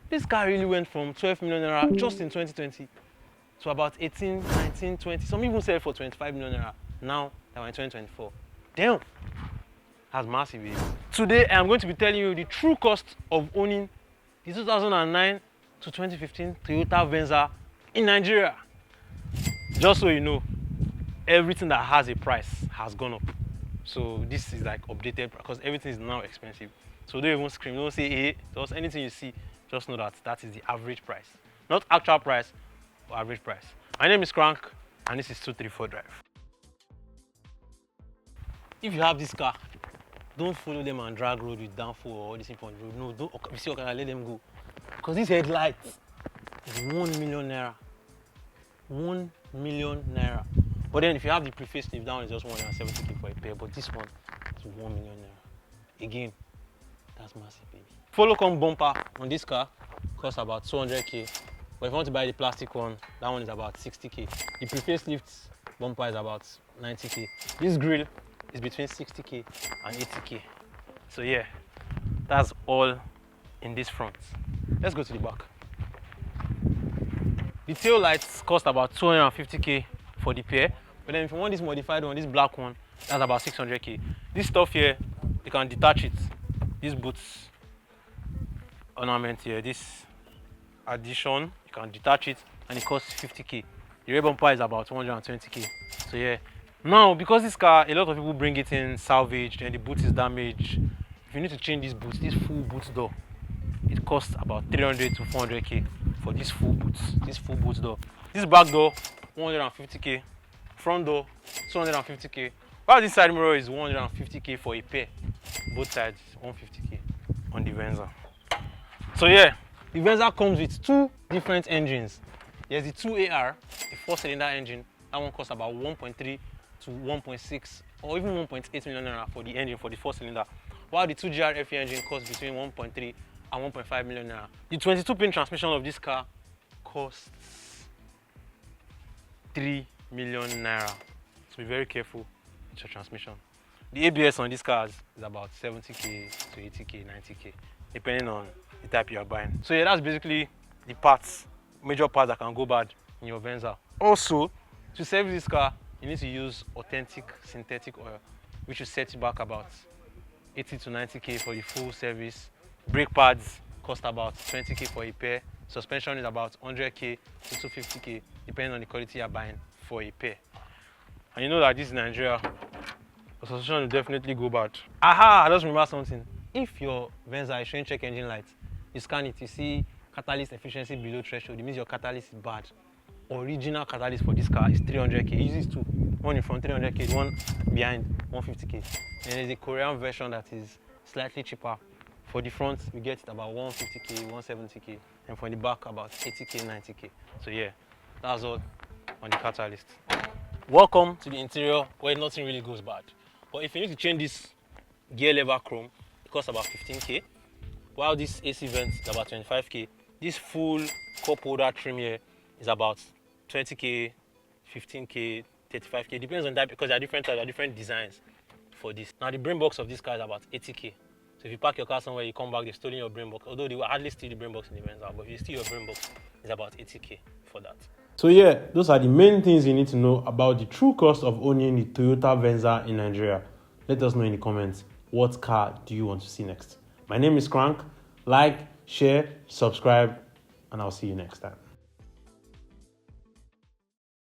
This car really went from 12 million naira just in 2020 to about 18, 19, 20. Some even sell it for 25 million naira now that we're in 2024. Damn, that's massive, baby. Today, I'm going to be telling you the true cost of owning the 2009 to 2015 Toyota Venza in Nigeria. Just so you know, everything that has a price has gone up. So this is like updated because everything is now expensive. So don't even scream, don't say hey, just anything you see, just know that that is the average price. Not actual price, but average price. My name is Crank and this is 234 Drive. If you have this car, don't follow them and drag road with downfall or all this important road. No, don't. If you see okay, let them go. Because this headlight is 1 million naira. 1 million naira. But then if you have the pre-facelift, that one is just 170k for a pair. But this one is 1 million naira. Again, that's massive, baby. Follow come bumper on this car costs about 200k. But if you want to buy the plastic one, that one is about 60k. The pre-facelift bumper is about 90k. This grille is between 60k and 80k. So yeah, that's all in this front. Let's go to the back. The tail lights cost about 250k for the pair, but then if you want this modified one, this black one, that's about 600k. This stuff here, you can detach it. This boots ornament here, this addition, you can detach it and it costs 50k. The rear bumper is about 120k. So yeah. Now, because this car, a lot of people bring it in salvaged and the boot is damaged. If you need to change this boot, this full boot door, it costs about 300 to 400k for this full boot door. This back door, 150k. Front door, 250k. While this side mirror is 150k for a pair. Both sides, 150k on the Venza. So yeah, the Venza comes with two different engines. There's the 2AR, the 4-cylinder engine. That one costs about 1.3 to 1.6 or even 1.8 million naira for the engine for the 4-cylinder. While the 2GR engine costs between 1.3 and 1.5 million naira. The 22-pin transmission of this car costs 3 million naira. So be very careful with your transmission. The ABS on these cars is about 70k to 80k, 90k, depending on the type you are buying. So yeah, that's basically the parts, major parts that can go bad in your Venza. Also, to service this car, you need to use authentic synthetic oil, which will set you back about 80 to 90k for the full service. Brake pads cost about 20k for a pair. Suspension is about 100k to 250k, depending on the quality you're buying for a pair. And you know that this is Nigeria, the suspension will definitely go bad. Aha, I just remember something. If your Venza is showing check engine light, you scan it, you see catalyst efficiency below threshold, it means your catalyst is bad. Original catalyst for this car is 300k. It uses two. One in front 300k, one behind 150k. And there's a Korean version that is slightly cheaper. For the front, we get it about 150k, 170k, and for the back about 80k, 90k. So yeah, that's all on the catalyst. Welcome to the interior where nothing really goes bad. But if you need to change this gear lever chrome, it costs about 15k. While this AC vent is about 25k. This full cup holder trim here is about 20k, 15k, 35k. Depends on that because there are different types, there are different designs for this. Now the brain box of this car is about 80k. So if you park your car somewhere, you come back, they've stolen your brain box. Although they will hardly steal the brain box in the Venza, but if you steal your brain box, it's about 80k for that. So yeah, those are the main things you need to know about the true cost of owning the Toyota Venza in Nigeria. Let us know in the comments, what car do you want to see next? My name is Crank. Like, share, subscribe, and I'll see you next time.